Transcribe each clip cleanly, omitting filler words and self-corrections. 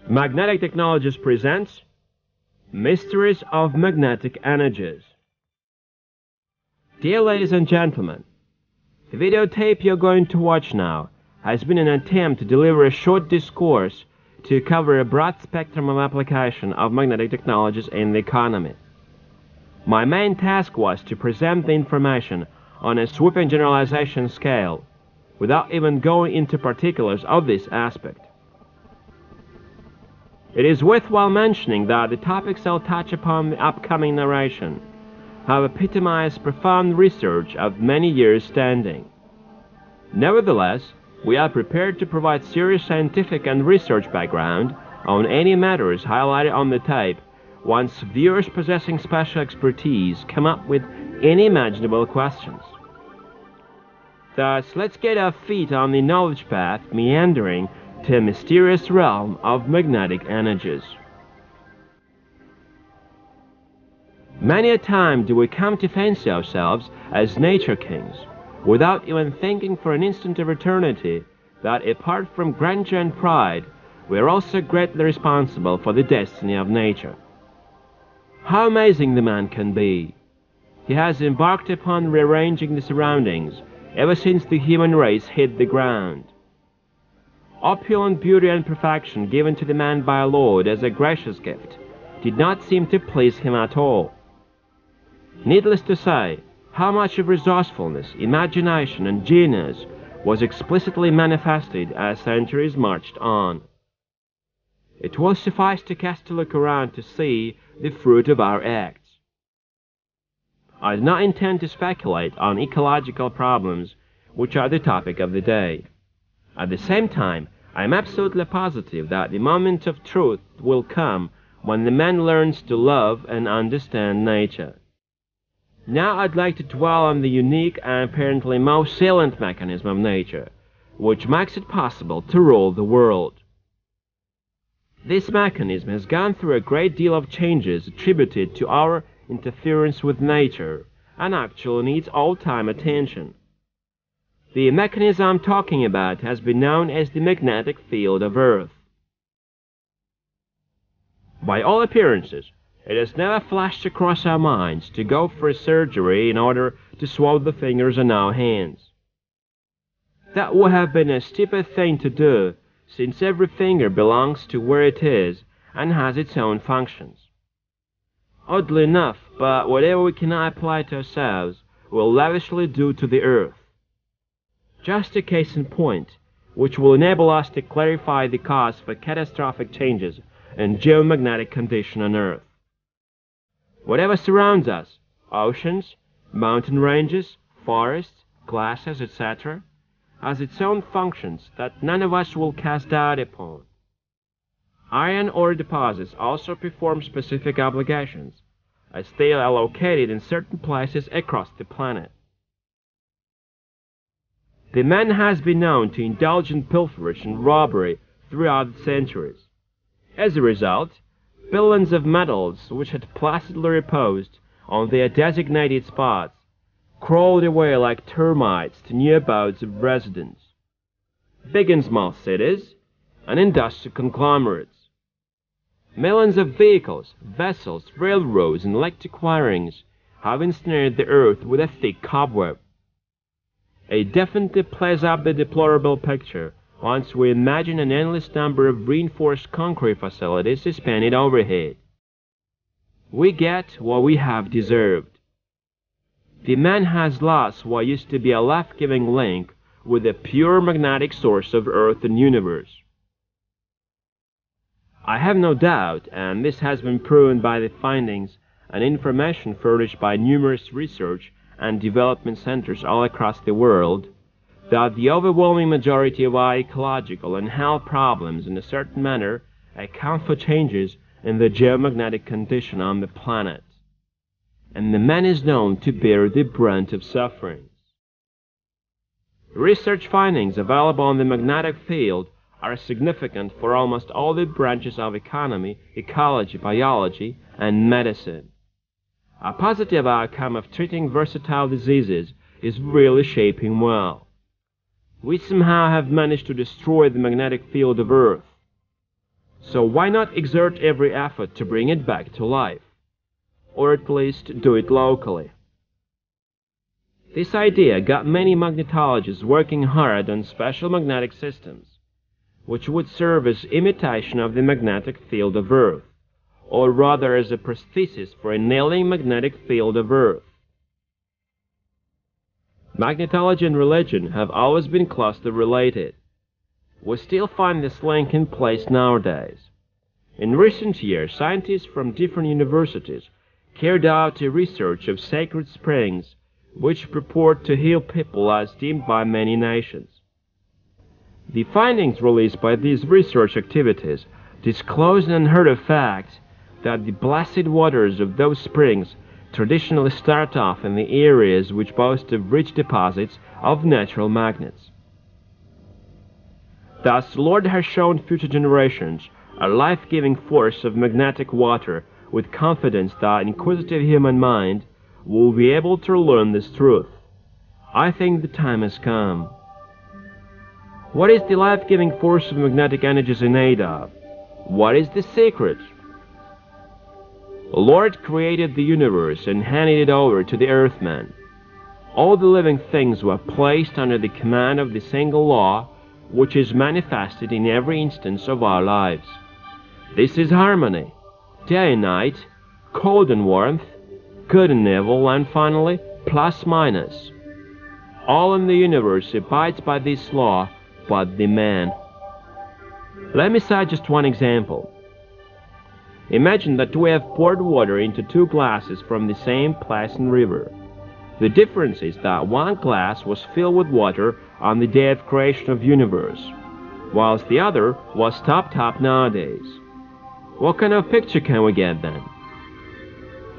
Magnetic Technologies presents Mysteries of Magnetic Energies. Dear ladies and gentlemen, the videotape you're going to watch now has been an attempt to deliver a short discourse to cover a broad spectrum of application of magnetic technologies in the economy. My main task was to present the information on a sweeping generalization scale, without even going into particulars of this aspect. It is worthwhile mentioning that the topics I'll touch upon in the upcoming narration have epitomized profound research of many years standing. Nevertheless, we are prepared to provide serious scientific and research background on any matters highlighted on the tape once viewers possessing special expertise come up with unimaginable questions. Thus, let's get our feet on the knowledge path, meandering to a mysterious realm of magnetic energies. Many a time do we come to fancy ourselves as nature kings, without even thinking for an instant of eternity that apart from grandeur and pride, we are also greatly responsible for the destiny of nature. How amazing the man can be! He has embarked upon rearranging the surroundings ever since the human race hit the ground. Opulent beauty and perfection given to the man by our Lord as a gracious gift did not seem to please him at all. Needless to say, how much of resourcefulness, imagination, and genius was explicitly manifested as centuries marched on. It will suffice to cast a look around to see the fruit of our acts. I do not intend to speculate on ecological problems which are the topic of the day. At the same time, I am absolutely positive that the moment of truth will come when the man learns to love and understand nature. Now I'd like to dwell on the unique and apparently most salient mechanism of nature, which makes it possible to rule the world. This mechanism has gone through a great deal of changes attributed to our interference with nature, and actually needs all-time attention. The mechanism I'm talking about has been known as the magnetic field of Earth. By all appearances, it has never flashed across our minds to go for a surgery in order to swab the fingers on our hands. That would have been a stupid thing to do, since every finger belongs to where it is and has its own functions. Oddly enough, but whatever we cannot apply to ourselves, we'll lavishly do to the Earth. Just a case in point, which will enable us to clarify the cause for catastrophic changes in geomagnetic condition on Earth. Whatever surrounds us, oceans, mountain ranges, forests, glasses, etc., has its own functions that none of us will cast doubt upon. Iron ore deposits also perform specific obligations, as they are located in certain places across the planet. The man has been known to indulge in pilferage and robbery throughout the centuries. As a result, billions of metals which had placidly reposed on their designated spots crawled away like termites to new abodes of residence, big and small cities, and industrial conglomerates. Millions of vehicles, vessels, railroads, and electric wirings have ensnared the earth with a thick cobweb. It definitely plays up the deplorable picture once we imagine an endless number of reinforced concrete facilities suspended overhead. We get what we have deserved. The man has lost what used to be a life-giving link with the pure magnetic source of Earth and universe. I have no doubt, and this has been proven by the findings and information furnished by numerous research and development centers all across the world, that the overwhelming majority of our ecological and health problems in a certain manner account for changes in the geomagnetic condition on the planet, and the man is known to bear the brunt of sufferings. Research findings available on the magnetic field are significant for almost all the branches of economy, ecology, biology, and medicine. A positive outcome of treating versatile diseases is really shaping well. We somehow have managed to destroy the magnetic field of Earth. So why not exert every effort to bring it back to life? Or at least do it locally. This idea got many magnetologists working hard on special magnetic systems, which would serve as imitation of the magnetic field of Earth, or rather as a prosthesis for a nailing magnetic field of Earth. Magnetology and religion have always been closely related. We still find this link in place nowadays. In recent years, scientists from different universities carried out a research of sacred springs which purport to heal people as deemed by many nations. The findings released by these research activities disclose an unheard of fact that the blessed waters of those springs traditionally start off in the areas which boast of rich deposits of natural magnets. Thus, the Lord has shown future generations a life-giving force of magnetic water with confidence that inquisitive human mind will be able to learn this truth. I think the time has come. What is the life-giving force of magnetic energies in aid of? What is the secret? The Lord created the universe and handed it over to the earthman. All the living things were placed under the command of the single law, which is manifested in every instance of our lives. This is harmony, day and night, cold and warmth, good and evil, and finally, plus minus. All in the universe abides by this law, but the man. Let me cite just one example. Imagine that we have poured water into two glasses from the same pleasant river. The difference is that one glass was filled with water on the day of creation of the universe, whilst the other was topped up nowadays. What kind of picture can we get then?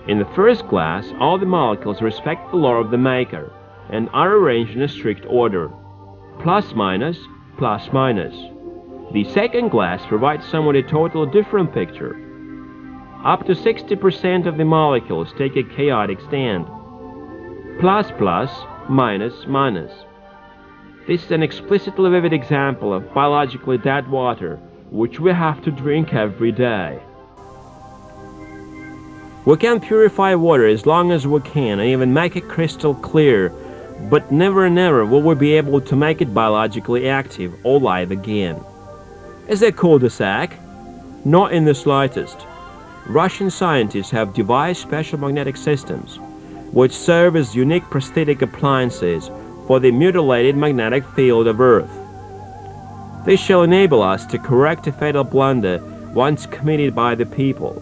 In the first glass, all the molecules respect the law of the maker and are arranged in a strict order. Plus minus, plus minus. The second glass provides somewhat a totally different picture. Up to 60% of the molecules take a chaotic stand. Plus plus, minus minus. This is an explicitly vivid example of biologically dead water, which we have to drink every day. We can purify water as long as we can and even make it crystal clear, but never and never will we be able to make it biologically active or live again. Is it cul-de-sac? Not in the slightest. Russian scientists have devised special magnetic systems, which serve as unique prosthetic appliances for the mutilated magnetic field of Earth. This shall enable us to correct a fatal blunder once committed by the people.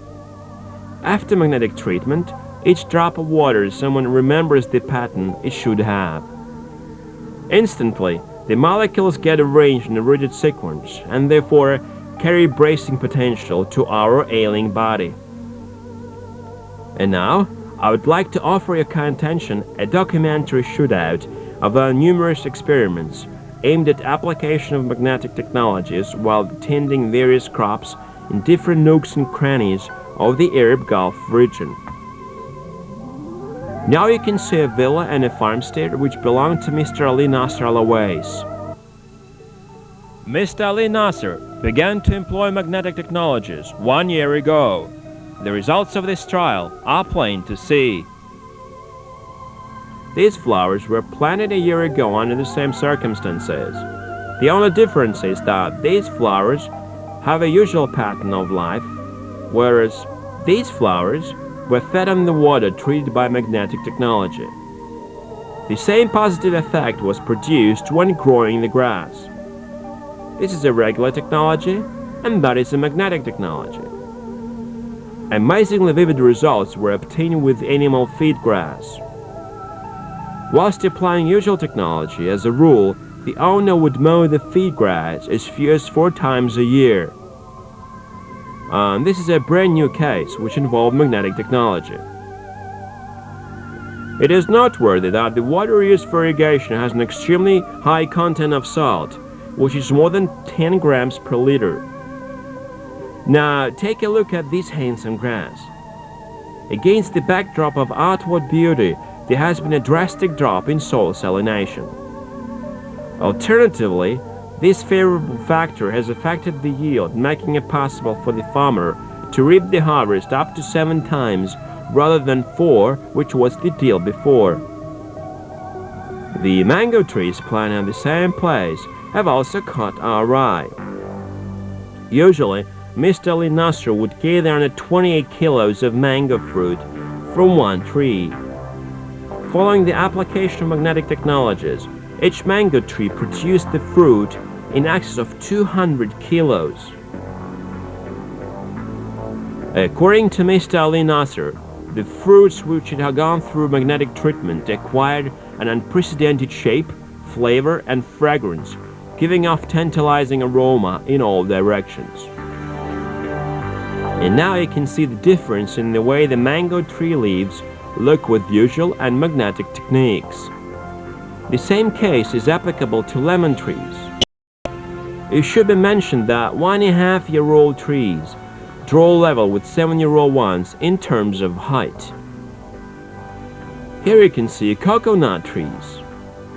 After magnetic treatment, each drop of water someone remembers the pattern it should have. Instantly, the molecules get arranged in a rigid sequence and therefore carry bracing potential to our ailing body. And now, I would like to offer your kind attention a documentary shootout of our numerous experiments aimed at application of magnetic technologies while tending various crops in different nooks and crannies of the Arab Gulf region. Now you can see a villa and a farmstead which belonged to Mr. Ali Nasser Al-Awais. Mr. Ali Nasser began to employ magnetic technologies 1 year ago. The results of this trial are plain to see. These flowers were planted a year ago under the same circumstances. The only difference is that these flowers have a usual pattern of life, whereas these flowers were fed on the water treated by magnetic technology. The same positive effect was produced when growing the grass. This is a regular technology, and that is a magnetic technology. Amazingly vivid results were obtained with animal feed grass. Whilst applying usual technology, as a rule, the owner would mow the feed grass as few as 4 times a year. This is a brand new case which involved magnetic technology. It is noteworthy that the water used for irrigation has an extremely high content of salt, which is more than 10 grams per liter. Now take a look at this handsome grass. Against the backdrop of outward beauty, there has been a drastic drop in soil salination. Alternatively, This favorable factor has affected the yield, making it possible for the farmer to reap the harvest up to 7 times rather than 4, which was the deal before. The mango trees planted in the same place have also caught our eye. Usually, Mr. Ali Nasser would gather under 28 kilos of mango fruit from one tree. Following the application of magnetic technologies, each mango tree produced the fruit in excess of 200 kilos. According to Mr. Ali Nasser, the fruits which had gone through magnetic treatment acquired an unprecedented shape, flavor, and fragrance, giving off tantalizing aroma in all directions. And now you can see the difference in the way the mango tree leaves look with visual and magnetic techniques. The same case is applicable to lemon trees. It should be mentioned that 1.5-year-old trees draw level with 7-year-old ones in terms of height. Here you can see coconut trees.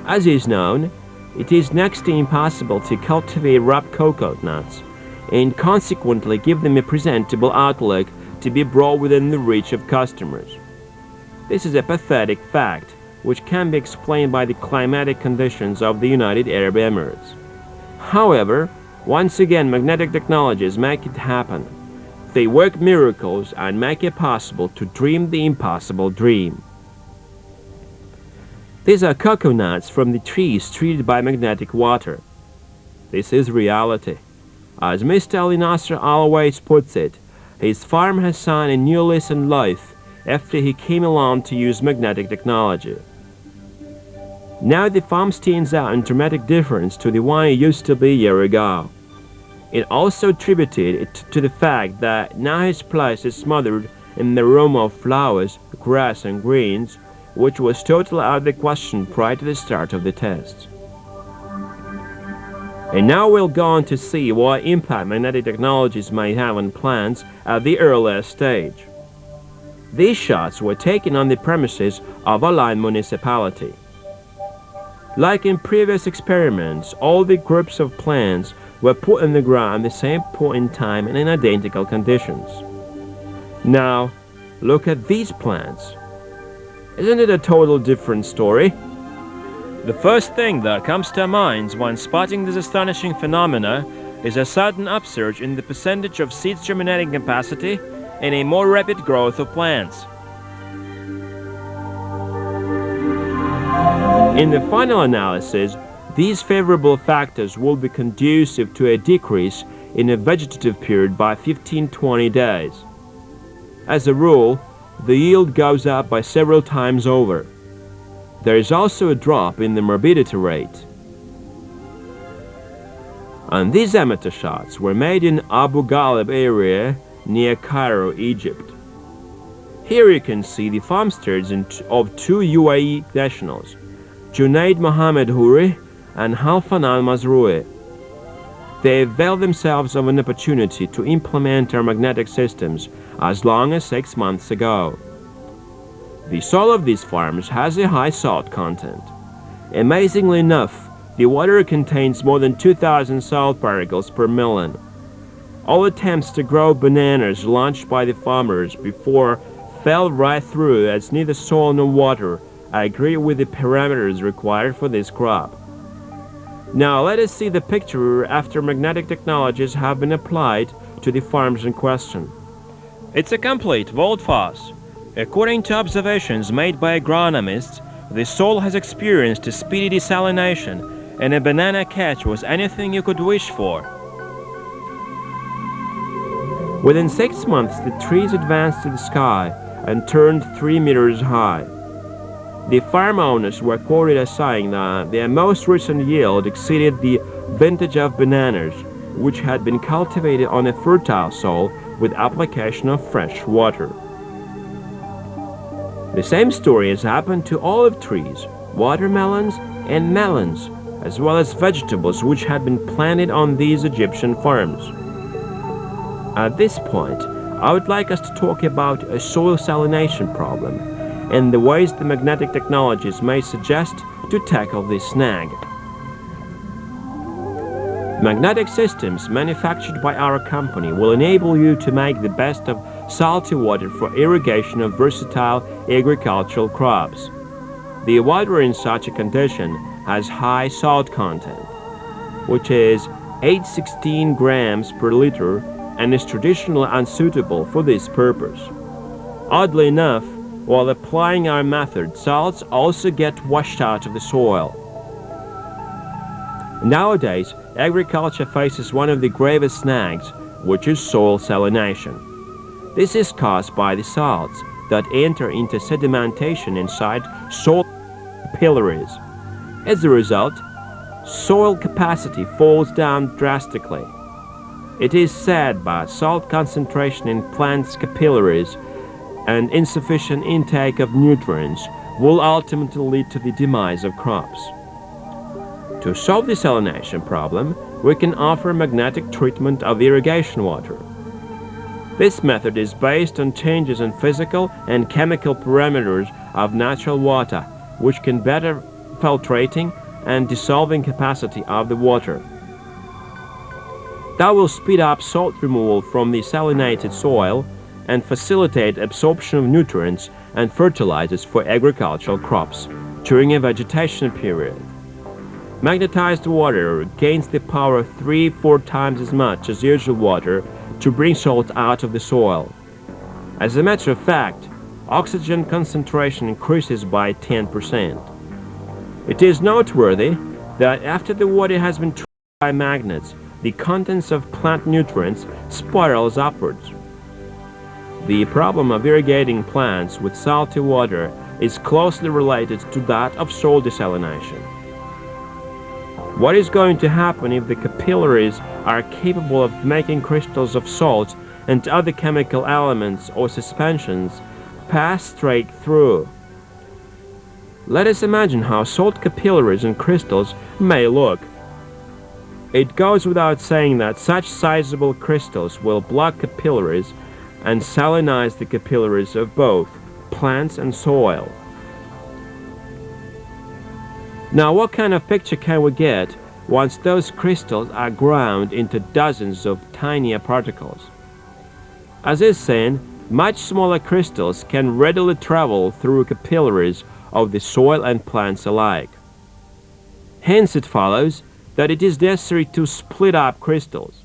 As is known, it is next to impossible to cultivate ripe coconuts and consequently give them a presentable outlook to be brought within the reach of customers. This is a pathetic fact which can be explained by the climatic conditions of the United Arab Emirates. However, once again, magnetic technologies make it happen. They work miracles and make it possible to dream the impossible dream. These are coconuts from the trees treated by magnetic water. This is reality. As Mr. Ali Nasser always puts it, his farm has seen a new lease on life after he came along to use magnetic technology. Now the farm stands out in dramatic difference to the one it used to be a year ago. It also attributed to the fact that now his place is smothered in the aroma of flowers, grass and greens, which was totally out of the question prior to the start of the test. And now we'll go on to see what impact magnetic technologies may have on plants at the earliest stage. These shots were taken on the premises of Al-Ain municipality. Like in previous experiments, all the groups of plants were put in the ground at the same point in time and in identical conditions. Now, look at these plants. Isn't it a total different story? The first thing that comes to our minds when spotting this astonishing phenomena is a sudden upsurge in the percentage of seeds germinating capacity and a more rapid growth of plants. In the final analysis, these favorable factors will be conducive to a decrease in a vegetative period by 15-20 days. As a rule, the yield goes up by several times over. There is also a drop in the morbidity rate. And these amateur shots were made in Abu Ghalib area near Cairo, Egypt. Here you can see the farmsteads of 2 UAE nationals, Junaid Mohammed Houri and Halfan al-Mazroui. They availed themselves of an opportunity to implement our magnetic systems as long as 6 months ago. The soil of these farms has a high salt content. Amazingly enough, the water contains more than 2,000 salt particles per million. All attempts to grow bananas launched by the farmers before fell right through, as neither soil nor water agree with the parameters required for this crop. Now let us see the picture after magnetic technologies have been applied to the farms in question. It's a complete volte-face. According to observations made by agronomists, the soil has experienced a speedy desalination, and a banana catch was anything you could wish for. Within 6 months, the trees advanced to the sky and turned 3 meters high. The farm owners were quoted as saying that their most recent yield exceeded the vintage of bananas, which had been cultivated on a fertile soil with application of fresh water. The same story has happened to olive trees, watermelons, and melons, as well as vegetables which had been planted on these Egyptian farms. At this point, I would like us to talk about a soil salination problem and the ways the magnetic technologies may suggest to tackle this snag. Magnetic systems manufactured by our company will enable you to make the best of salty water for irrigation of versatile agricultural crops. The water in such a condition has high salt content, which is 816 grams per liter, and is traditionally unsuitable for this purpose. Oddly enough, while applying our method, salts also get washed out of the soil. Nowadays, agriculture faces one of the gravest snags, which is soil salination. This is caused by the salts that enter into sedimentation inside soil capillaries. As a result, soil capacity falls down drastically. It is said that salt concentration in plants' capillaries and insufficient intake of nutrients will ultimately lead to the demise of crops. To solve the salination problem, we can offer magnetic treatment of irrigation water. This method is based on changes in physical and chemical parameters of natural water, which can better filtrating and dissolving capacity of the water. That will speed up salt removal from the salinated soil and facilitate absorption of nutrients and fertilizers for agricultural crops during a vegetation period. Magnetized water gains the power 3-4 times as much as usual water to bring salt out of the soil. As a matter of fact, oxygen concentration increases by 10%. It is noteworthy that after the water has been treated by magnets, the contents of plant nutrients spirals upwards. The problem of irrigating plants with salty water is closely related to that of soil desalination. What is going to happen if the capillaries are capable of making crystals of salt and other chemical elements or suspensions pass straight through? Let us imagine how salt capillaries and crystals may look. It goes without saying that such sizable crystals will block capillaries and salinize the capillaries of both plants and soil. Now, what kind of picture can we get once those crystals are ground into dozens of tinier particles? As is seen, much smaller crystals can readily travel through capillaries of the soil and plants alike. Hence, it follows that it is necessary to split up crystals.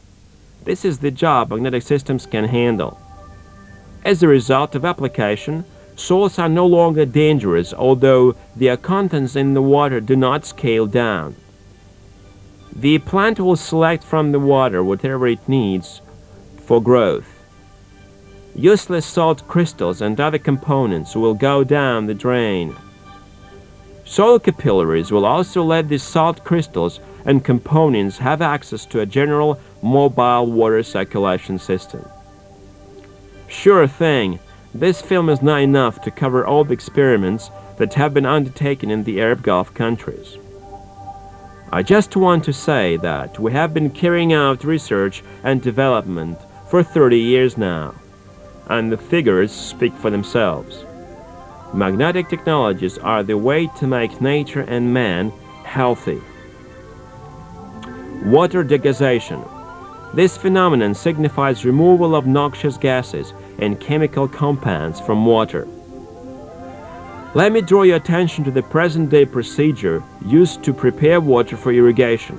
This is the job magnetic systems can handle. As a result of application, salts are no longer dangerous, although their contents in the water do not scale down. The plant will select from the water whatever it needs for growth. Useless salt crystals and other components will go down the drain. Soil capillaries will also let the salt crystals and components have access to a general mobile water circulation system. Sure thing, this film is not enough to cover all the experiments that have been undertaken in the Arab Gulf countries. I just want to say that we have been carrying out research and development for 30 years now, and the figures speak for themselves. Magnetic technologies are the way to make nature and man healthy. Water degazation. This phenomenon signifies removal of noxious gases and chemical compounds from water. Let me draw your attention to the present-day procedure used to prepare water for irrigation.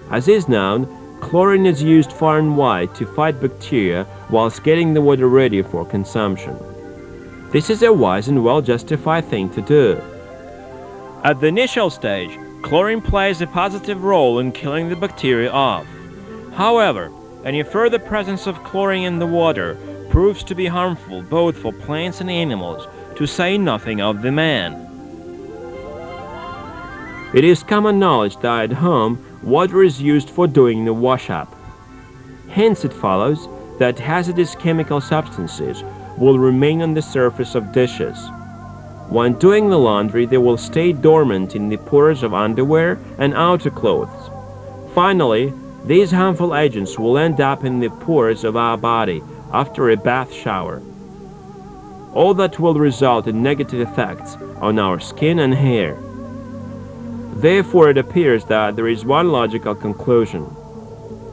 As is known, chlorine is used far and wide to fight bacteria whilst getting the water ready for consumption. This is a wise and well-justified thing to do. At the initial stage, chlorine plays a positive role in killing the bacteria off. However, any further presence of chlorine in the water proves to be harmful both for plants and animals, to say nothing of the man. It is common knowledge that at home, water is used for doing the wash-up. Hence it follows that hazardous chemical substances will remain on the surface of dishes. When doing the laundry, they will stay dormant in the pores of underwear and outer clothes. Finally, these harmful agents will end up in the pores of our body after a bath shower. All that will result in negative effects on our skin and hair. Therefore, it appears that there is one logical conclusion.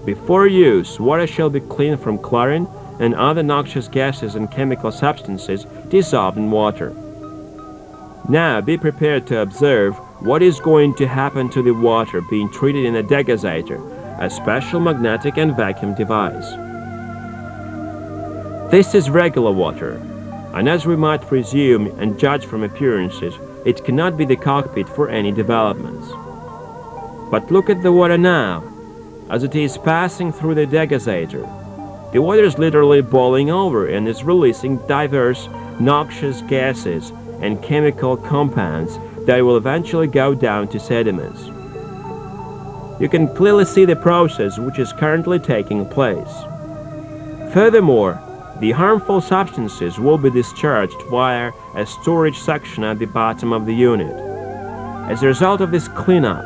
Before use, water shall be cleaned from chlorine and other noxious gases and chemical substances dissolved in water. Now be prepared to observe what is going to happen to the water being treated in a degazator, a special magnetic and vacuum device. This is regular water, and as we might presume and judge from appearances, it cannot be the cockpit for any developments. But look at the water now, as it is passing through the degazator. The water is literally boiling over and is releasing diverse noxious gases and chemical compounds that will eventually go down to sediments. You can clearly see the process which is currently taking place. Furthermore, the harmful substances will be discharged via a storage section at the bottom of the unit. As a result of this cleanup,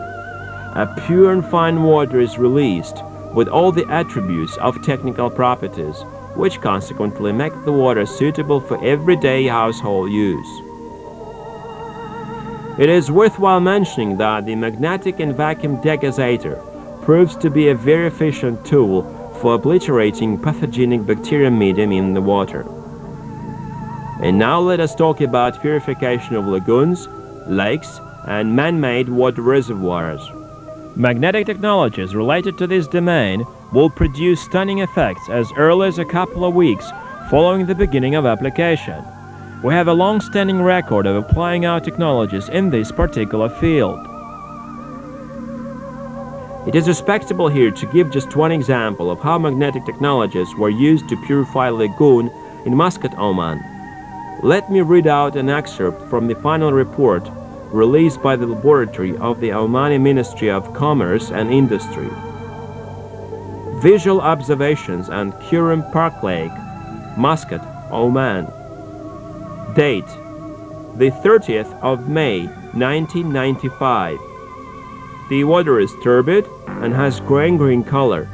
a pure and fine water is released with all the attributes of technical properties, which consequently make the water suitable for everyday household use. It is worthwhile mentioning that the magnetic and vacuum degazator proves to be a very efficient tool for obliterating pathogenic bacterial medium in the water. And now let us talk about purification of lagoons, lakes, and man-made water reservoirs. Magnetic technologies related to this domain will produce stunning effects as early as a couple of weeks following the beginning of application. We have a long-standing record of applying our technologies in this particular field. It is respectable here to give just one example of how magnetic technologies were used to purify a lagoon in Muscat, Oman. Let me read out an excerpt from the final report released by the laboratory of the Omani Ministry of Commerce and Industry. Visual observations on Kurum Park Lake, Muscat, Oman. Date: the 30th of May, 1995. The water is turbid and has gray-green color.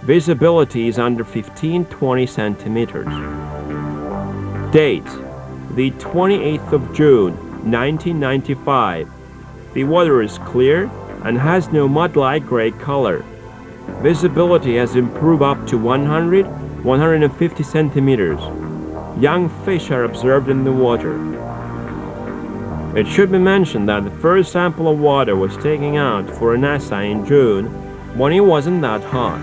Visibility is under 15-20 centimeters. Date: the 28th of June, 1995. The water is clear and has no mud-like gray color. Visibility has improved up to 100-150 centimeters. Young fish are observed in the water. It should be mentioned that the first sample of water was taken out for an assay in June when it wasn't that hot.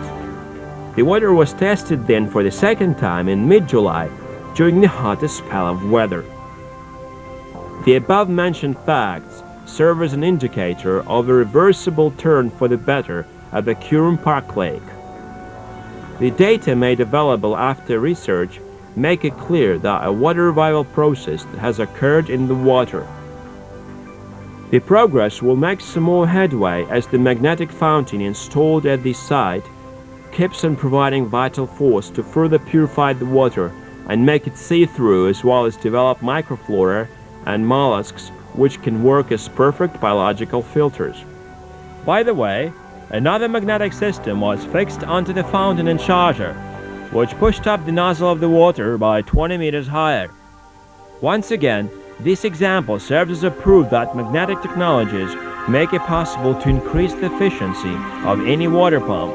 The water was tested then for the second time in mid-July during the hottest spell of weather. The above-mentioned facts serve as an indicator of a reversible turn for the better at the Kurum Park Lake. The data made available after research make it clear that a water revival process has occurred in the water. The progress will make some more headway as the magnetic fountain installed at the site keeps on providing vital force to further purify the water and make it see-through, as well as develop microflora and mollusks which can work as perfect biological filters. By the way, another magnetic system was fixed onto the fountain and charger, which pushed up the nozzle of the water by 20 meters higher. Once again, this example serves as a proof that magnetic technologies make it possible to increase the efficiency of any water pump.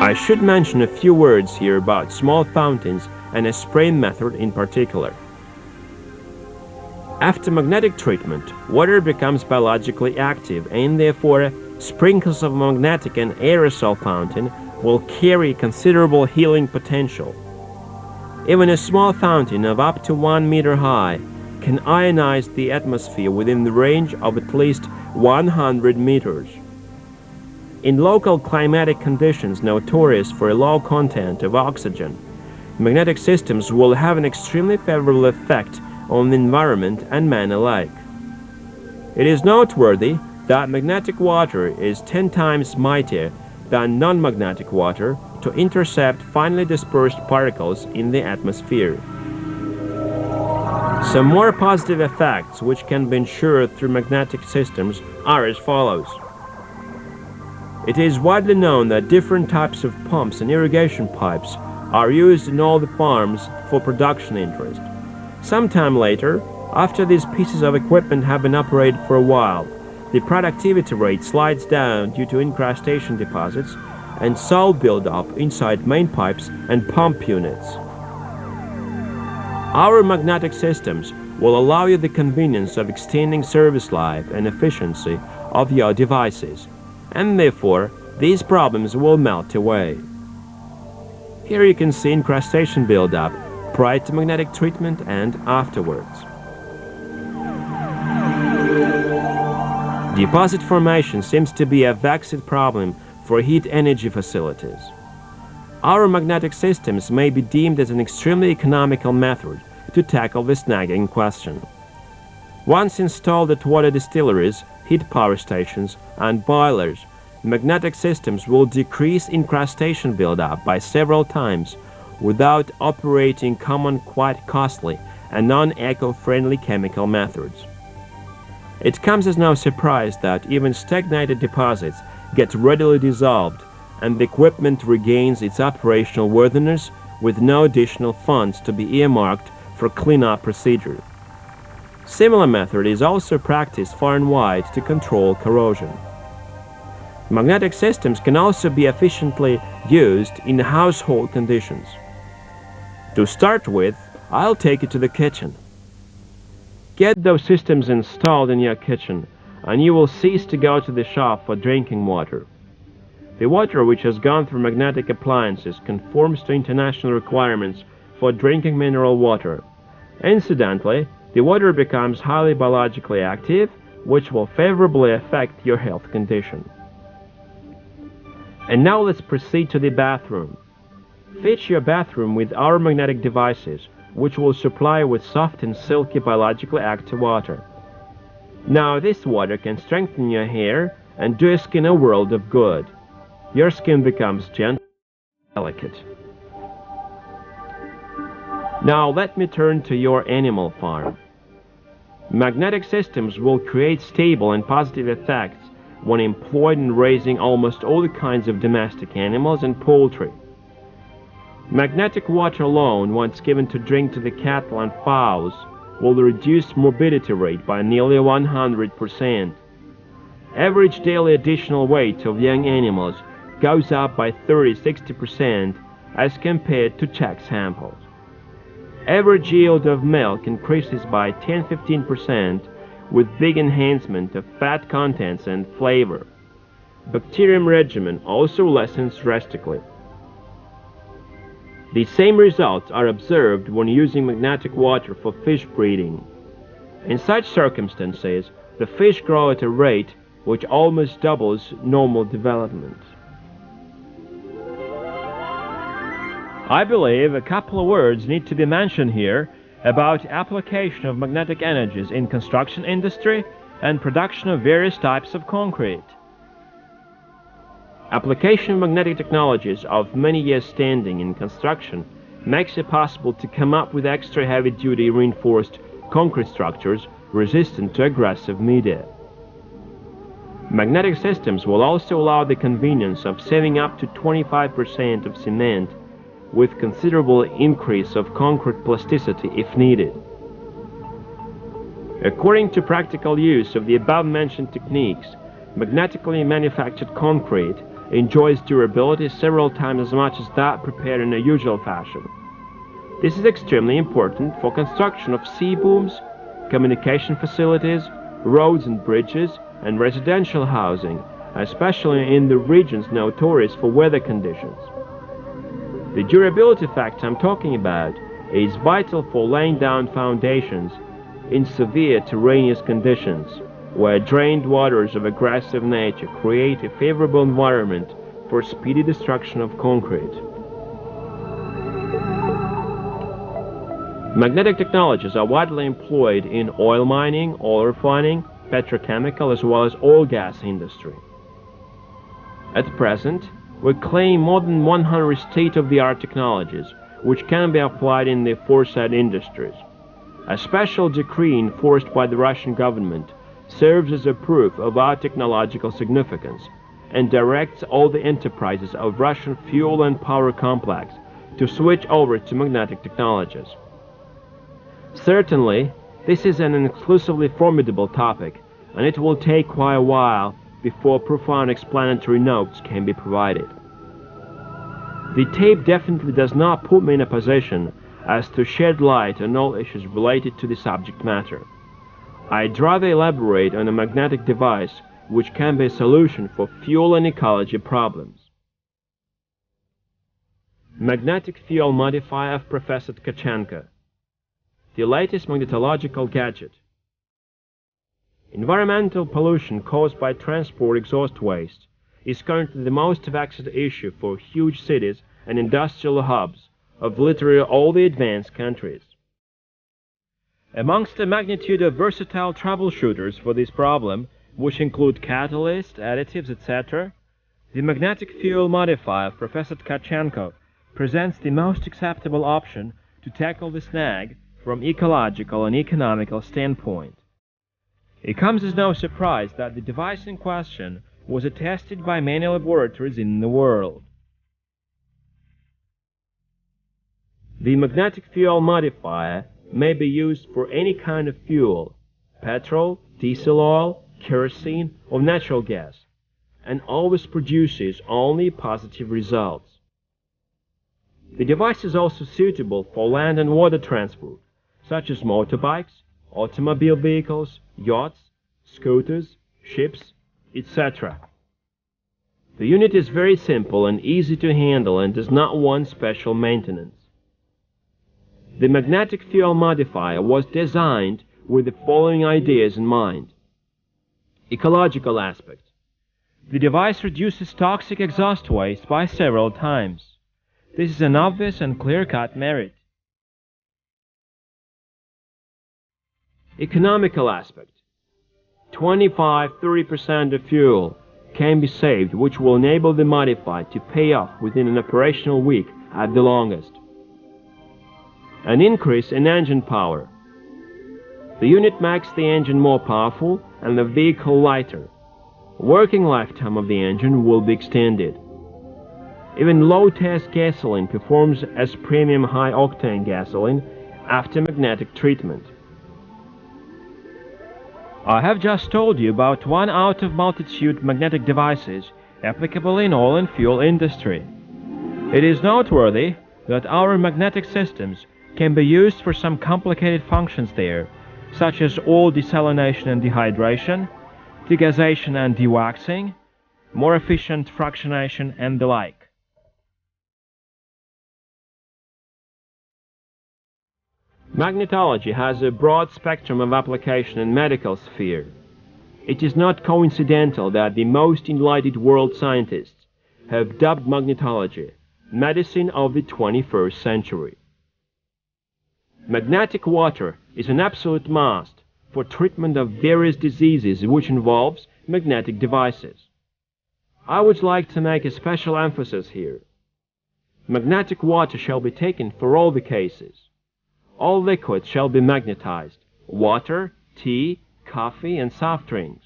I should mention a few words here about small fountains and a spraying method in particular. After magnetic treatment, water becomes biologically active, and therefore sprinkles of magnetic and aerosol fountain will carry considerable healing potential. Even a small fountain of up to 1 meter high can ionize the atmosphere within the range of at least 100 meters. In local climatic conditions notorious for a low content of oxygen, magnetic systems will have an extremely favorable effect on the environment and man alike. It is noteworthy that magnetic water is 10 times mightier than non-magnetic water to intercept finely dispersed particles in the atmosphere. Some more positive effects which can be ensured through magnetic systems are as follows. It is widely known that different types of pumps and irrigation pipes are used in all the farms for production interest. Sometime later, after these pieces of equipment have been operated for a while, the productivity rate slides down due to incrustation deposits and salt buildup inside main pipes and pump units. Our magnetic systems will allow you the convenience of extending service life and efficiency of your devices, and therefore these problems will melt away. Here you can see incrustation buildup prior to magnetic treatment and afterwards. Deposit formation seems to be a vexed problem for heat energy facilities. Our magnetic systems may be deemed as an extremely economical method to tackle this nagging question. Once installed at water distilleries, heat power stations, and boilers, magnetic systems will decrease incrustation buildup by several times without operating common, quite costly, and non-eco-friendly chemical methods. It comes as no surprise that even stagnated deposits get readily dissolved and the equipment regains its operational worthiness with no additional funds to be earmarked for cleanup procedures. Similar method is also practiced far and wide to control corrosion. Magnetic systems can also be efficiently used in household conditions. To start with, I'll take you to the kitchen. Get those systems installed in your kitchen, and you will cease to go to the shop for drinking water. The water which has gone through magnetic appliances conforms to international requirements for drinking mineral water. Incidentally, the water becomes highly biologically active, which will favorably affect your health condition. And now let's proceed to the bathroom. Fit your bathroom with our magnetic devices, which will supply with soft and silky biologically active water. Now this water can strengthen your hair and do your skin a world of good. Your skin becomes gentle and delicate. Now let me turn to your animal farm. Magnetic systems will create stable and positive effects when employed in raising almost all kinds of domestic animals and poultry. Magnetic water alone, once given to drink to the cattle and fowls, will reduce morbidity rate by nearly 100%. Average daily additional weight of young animals goes up by 30–60% as compared to check samples. Average yield of milk increases by 10–15% with big enhancement of fat contents and flavor. Bacterium regimen also lessens drastically. The same results are observed when using magnetic water for fish breeding. In such circumstances, the fish grow at a rate which almost doubles normal development. I believe a couple of words need to be mentioned here about application of magnetic energies in construction industry and production of various types of concrete. Application of magnetic technologies of many years standing in construction makes it possible to come up with extra heavy-duty reinforced concrete structures resistant to aggressive media. Magnetic systems will also allow the convenience of saving up to 25% of cement with considerable increase of concrete plasticity if needed. According to practical use of the above-mentioned techniques, magnetically manufactured concrete enjoys durability several times as much as that prepared in a usual fashion. This is extremely important for construction of sea booms, communication facilities, roads and bridges, and residential housing, especially in the regions notorious for weather conditions. The durability factor I'm talking about is vital for laying down foundations in severe terraneous conditions, where drained waters of aggressive nature create a favorable environment for speedy destruction of concrete. Magnetic technologies are widely employed in oil mining, oil refining, petrochemical, as well as oil gas industry. At present, we claim more than 100 state-of-the-art technologies which can be applied in the aforesaid industries. A special decree enforced by the Russian government serves as a proof of our technological significance and directs all the enterprises of Russian fuel and power complex to switch over to magnetic technologies. Certainly, this is an exclusively formidable topic, and it will take quite a while before profound explanatory notes can be provided. The tape definitely does not put me in a position as to shed light on all issues related to the subject matter. I'd rather elaborate on a magnetic device which can be a solution for fuel and ecology problems. Magnetic fuel modifier of Professor Tkachenko. The latest magnetological gadget. Environmental pollution caused by transport exhaust waste is currently the most vexed issue for huge cities and industrial hubs of literally all the advanced countries. Amongst the magnitude of versatile troubleshooters for this problem, which include catalysts, additives, etc., the magnetic fuel modifier of Professor Tkachenko presents the most acceptable option to tackle the snag from ecological and economical standpoint. It comes as no surprise that the device in question was attested by many laboratories in the world. The magnetic fuel modifier may be used for any kind of fuel, petrol, diesel oil, kerosene, or natural gas, and always produces only positive results. The device is also suitable for land and water transport, such as motorbikes, automobile vehicles, yachts, scooters, ships, etc. The unit is very simple and easy to handle and does not want special maintenance. The magnetic fuel modifier was designed with the following ideas in mind. Ecological aspect. The device reduces toxic exhaust waste by several times. This is an obvious and clear-cut merit. Economical aspect. 25–30% of fuel can be saved, which will enable the modifier to pay off within an operational week at the longest. An increase in engine power. The unit makes the engine more powerful and the vehicle lighter. Working lifetime of the engine will be extended. Even low-test gasoline performs as premium high-octane gasoline after magnetic treatment. I have just told you about one out of multitude magnetic devices applicable in oil and fuel industry. It is noteworthy that our magnetic systems can be used for some complicated functions there, such as oil desalination and dehydration, degassation and dewaxing, more efficient fractionation, and the like. Magnetology has a broad spectrum of application in medical sphere. It is not coincidental that the most enlightened world scientists have dubbed magnetology medicine of the 21st century. Magnetic water is an absolute must for treatment of various diseases which involves magnetic devices. I would like to make a special emphasis here. Magnetic water shall be taken for all the cases. All liquids shall be magnetized: water, tea, coffee, and soft drinks.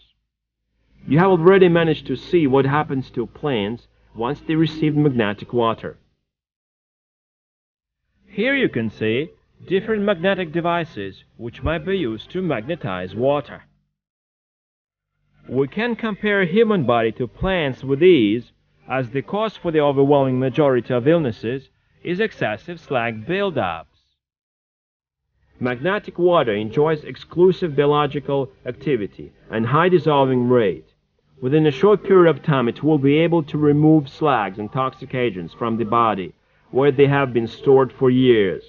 You have already managed to see what happens to plants once they receive magnetic water. Here you can see different magnetic devices which might be used to magnetize water. We can compare human body to plants with ease, as the cause for the overwhelming majority of illnesses is excessive slag buildups. Magnetic water enjoys exclusive biological activity and high dissolving rate. Within a short period of time it will be able to remove slags and toxic agents from the body, where they have been stored for years.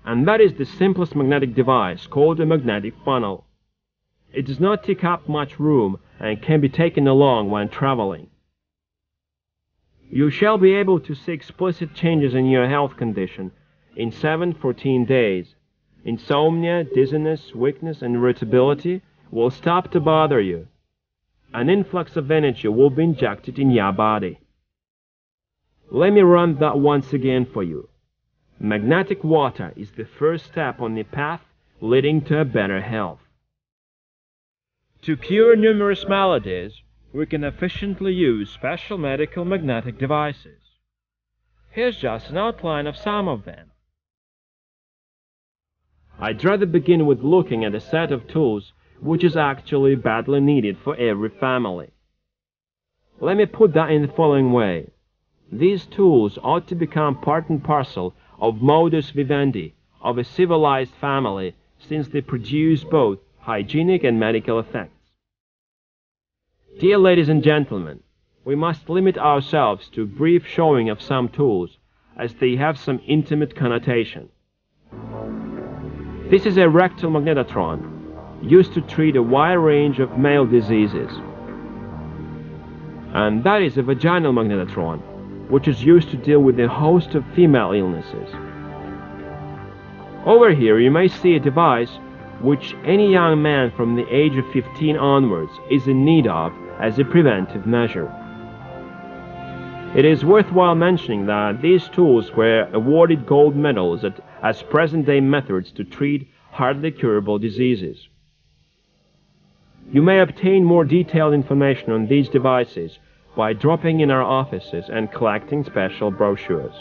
And that is the simplest magnetic device, called a magnetic funnel. It does not take up much room and can be taken along when traveling. You shall be able to see explicit changes in your health condition in 7–14 days. Insomnia, dizziness, weakness, and irritability will stop to bother you. An influx of energy will be injected in your body. Let me run that once again for you. Magnetic water is the first step on the path leading to a better health. To cure numerous maladies, we can efficiently use special medical magnetic devices. Here's just an outline of some of them. I'd rather begin with looking at a set of tools which is actually badly needed for every family. Let me put that in the following way. These tools ought to become part and parcel of modus vivendi of a civilized family, since they produce both hygienic and medical effects. Dear ladies and gentlemen, we must limit ourselves to a brief showing of some tools, as they have some intimate connotation. This is a rectal magnetotron, used to treat a wide range of male diseases. And that is a vaginal magnetotron, which is used to deal with a host of female illnesses. Over here you may see a device which any young man from the age of 15 onwards is in need of as a preventive measure. It is worthwhile mentioning that these tools were awarded gold medals as present-day methods to treat hardly curable diseases. You may obtain more detailed information on these devices by dropping in our offices and collecting special brochures.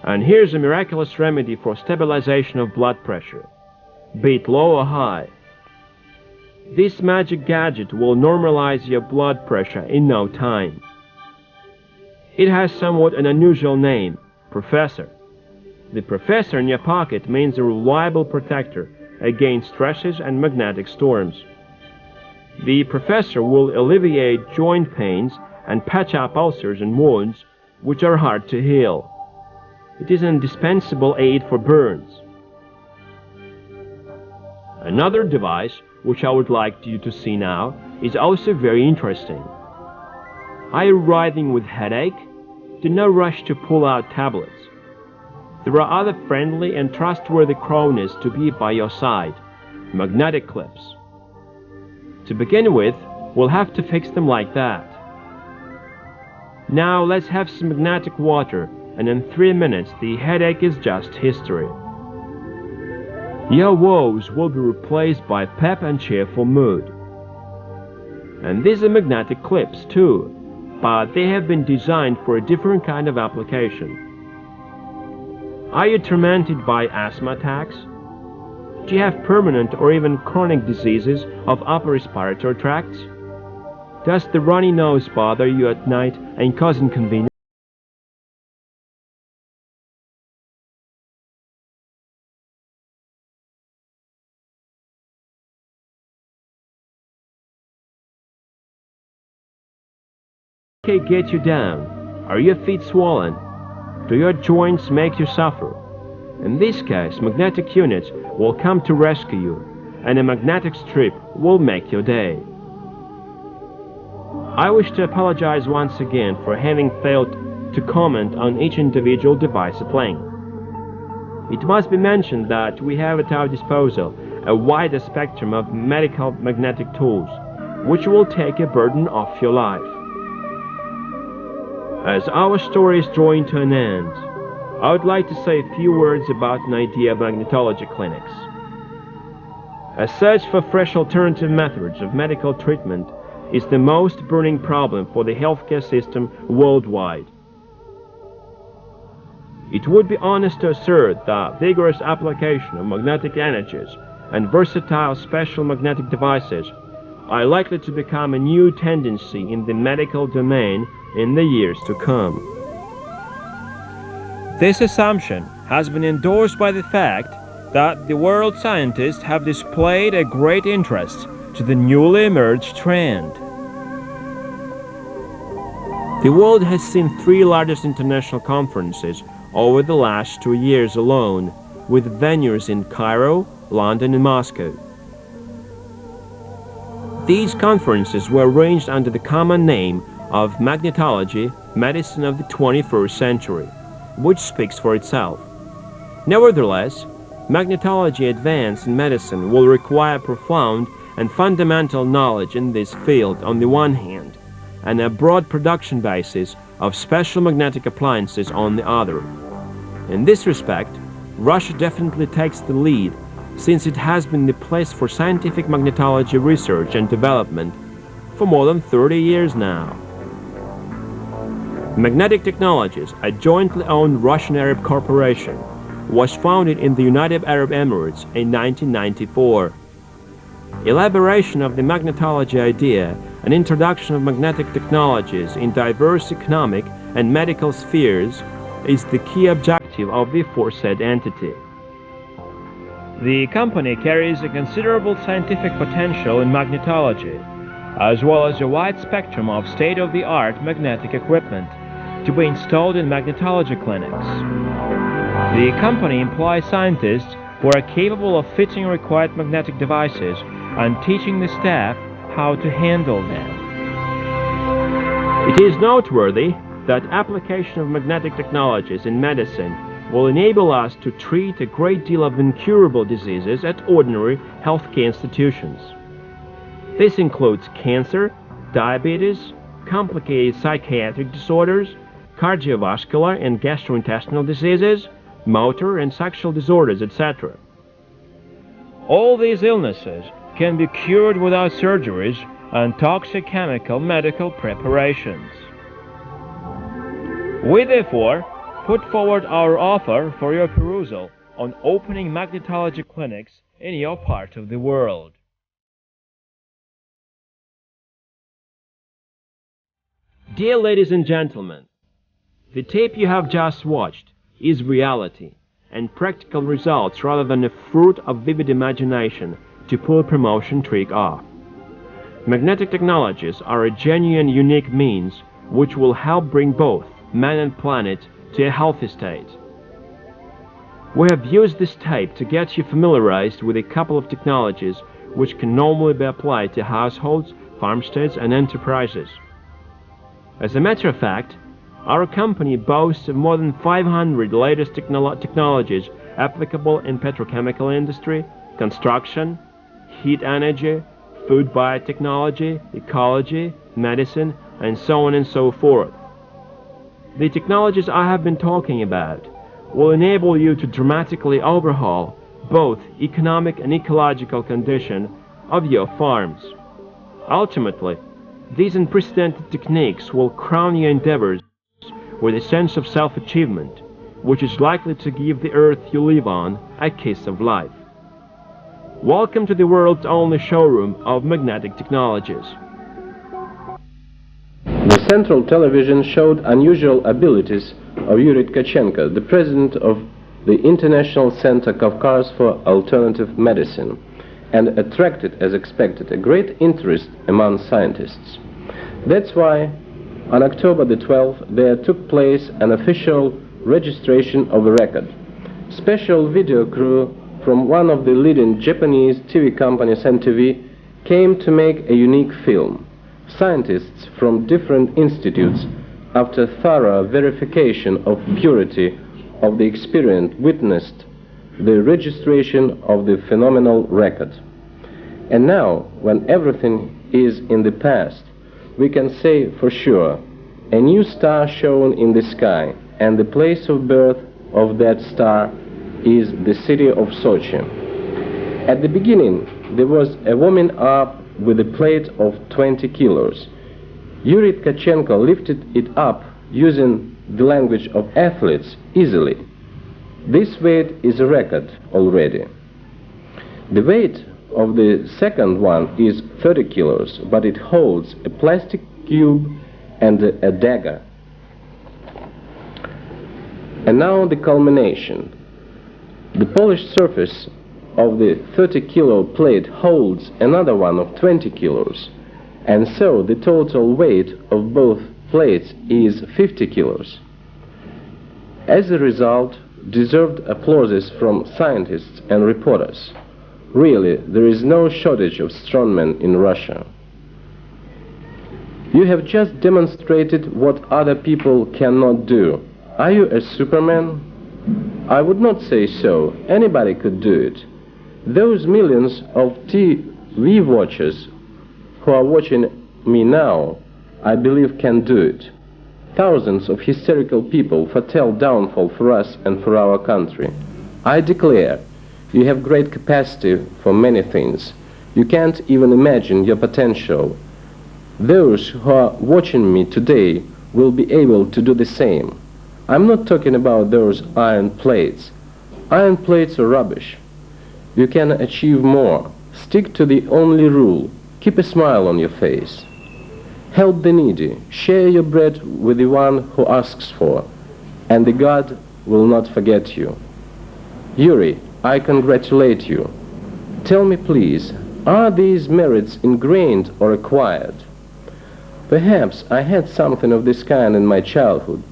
And here's a miraculous remedy for stabilization of blood pressure, be it low or high. This magic gadget will normalize your blood pressure in no time. It has somewhat an unusual name, Professor. The Professor in your pocket means a reliable protector against stresses and magnetic storms. The Professor will alleviate joint pains and patch up ulcers and wounds which are hard to heal. It is an indispensable aid for burns. Another device which I would like you to see now is also very interesting. Are you writhing with headache? Do not rush to pull out tablets. There are other friendly and trustworthy cronies to be by your side, magnetic clips. To begin with, we'll have to fix them like that. Now let's have some magnetic water, and in 3 minutes the headache is just history. Your woes will be replaced by pep and cheerful mood. And these are magnetic clips too, but they have been designed for a different kind of application. Are you tormented by asthma attacks? Do you have permanent or even chronic diseases of upper respiratory tracts? Does the runny nose bother you at night and cause inconvenience? Get you down? Are your feet swollen? Do your joints make you suffer? In this case, magnetic units will come to rescue you, and a magnetic strip will make your day. I wish to apologize once again for having failed to comment on each individual device at length. It must be mentioned that we have at our disposal a wider spectrum of medical magnetic tools, which will take a burden off your life. As our story is drawing to an end, I would like to say a few words about an idea of magnetology clinics. A search for fresh alternative methods of medical treatment is the most burning problem for the healthcare system worldwide. It would be honest to assert that vigorous application of magnetic energies and versatile special magnetic devices are likely to become a new tendency in the medical domain in the years to come. This assumption has been endorsed by the fact that the world scientists have displayed a great interest to the newly emerged trend. The world has seen 3 largest international conferences over the last 2 years alone, with venues in Cairo, London, and Moscow. These conferences were arranged under the common name of Magnetology, Medicine of the 21st Century, which speaks for itself. Nevertheless, magnetology advance in medicine will require profound and fundamental knowledge in this field on the one hand, and a broad production basis of special magnetic appliances on the other. In this respect, Russia definitely takes the lead, since it has been the place for scientific magnetology research and development for more than 30 years now. Magnetic Technologies, a jointly owned Russian-Arab corporation, was founded in the United Arab Emirates in 1994. Elaboration of the magnetology idea and introduction of magnetic technologies in diverse economic and medical spheres is the key objective of the aforesaid entity. The company carries a considerable scientific potential in magnetology, as well as a wide spectrum of state-of-the-art magnetic equipment to be installed in magnetology clinics. The company employs scientists who are capable of fitting required magnetic devices and teaching the staff how to handle them. It is noteworthy that application of magnetic technologies in medicine will enable us to treat a great deal of incurable diseases at ordinary healthcare institutions. This includes cancer, diabetes, complicated psychiatric disorders, cardiovascular and gastrointestinal diseases, motor and sexual disorders, etc. All these illnesses can be cured without surgeries and toxic chemical medical preparations. We therefore put forward our offer for your perusal on opening magnetology clinics in your part of the world. Dear ladies and gentlemen, the tape you have just watched is reality and practical results rather than a fruit of vivid imagination to pull a promotion trick off. Magnetic technologies are a genuine, unique means which will help bring both man and planet to a healthy state. We have used this tape to get you familiarized with a couple of technologies which can normally be applied to households, farmsteads and enterprises. As a matter of fact, our company boasts of more than 500 latest technologies applicable in petrochemical industry, construction, heat energy, food biotechnology, ecology, medicine, and so on and so forth. The technologies I have been talking about will enable you to dramatically overhaul both economic and ecological condition of your farms. Ultimately, these unprecedented techniques will crown your endeavors with a sense of self-achievement, which is likely to give the earth you live on a kiss of life. Welcome to the world's only showroom of magnetic technologies. The Central Television showed unusual abilities of Yuri Tkachenko, the president of the International Center Kavkaz for Alternative Medicine, and attracted, as expected, a great interest among scientists. That's why, on October the 12th, there took place an official registration of a record. Special video crew from one of the leading Japanese TV companies, MTV, came to make a unique film. Scientists from different institutes, after thorough verification of purity of the experiment, witnessed the registration of the phenomenal record. And now, when everything is in the past, we can say for sure, a new star shone in the sky, and the place of birth of that star is the city of Sochi. At the beginning, there was a woman up with a plate of 20 kilos. Yuri Tkachenko lifted it up using the language of athletes easily. This weight is a record already. The weight of the second one is 30 kilos, but it holds a plastic cube and a dagger. And now the culmination. The polished surface of the 30-kilo plate holds another one of 20 kilos, and so the total weight of both plates is 50 kilos. As a result, deserved applauses from scientists and reporters. Really, there is no shortage of strongmen in Russia. You have just demonstrated what other people cannot do. Are you a Superman? I would not say so. Anybody could do it. Those millions of TV watchers who are watching me now, I believe can do it. Thousands of hysterical people foretell downfall for us and for our country. I declare, you have great capacity for many things. You can't even imagine your potential. Those who are watching me today will be able to do the same. I'm not talking about those iron plates. Iron plates are rubbish. You can achieve more. Stick to the only rule. Keep a smile on your face. Help the needy. Share your bread with the one who asks for, and the God will not forget you. Yuri, I congratulate you. Tell me, please, are these merits ingrained or acquired? Perhaps I had something of this kind in my childhood,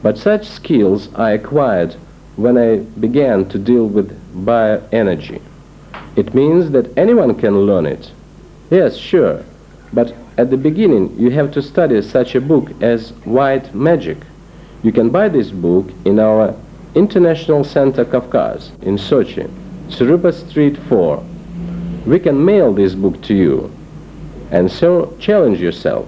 but such skills I acquired when I began to deal with bioenergy. It means that anyone can learn it. Yes, sure, but at the beginning you have to study such a book as White Magic. You can buy this book in our International Center Kavkaz in Sochi, Tsurupa Street 4. We can mail this book to you, and so challenge yourself.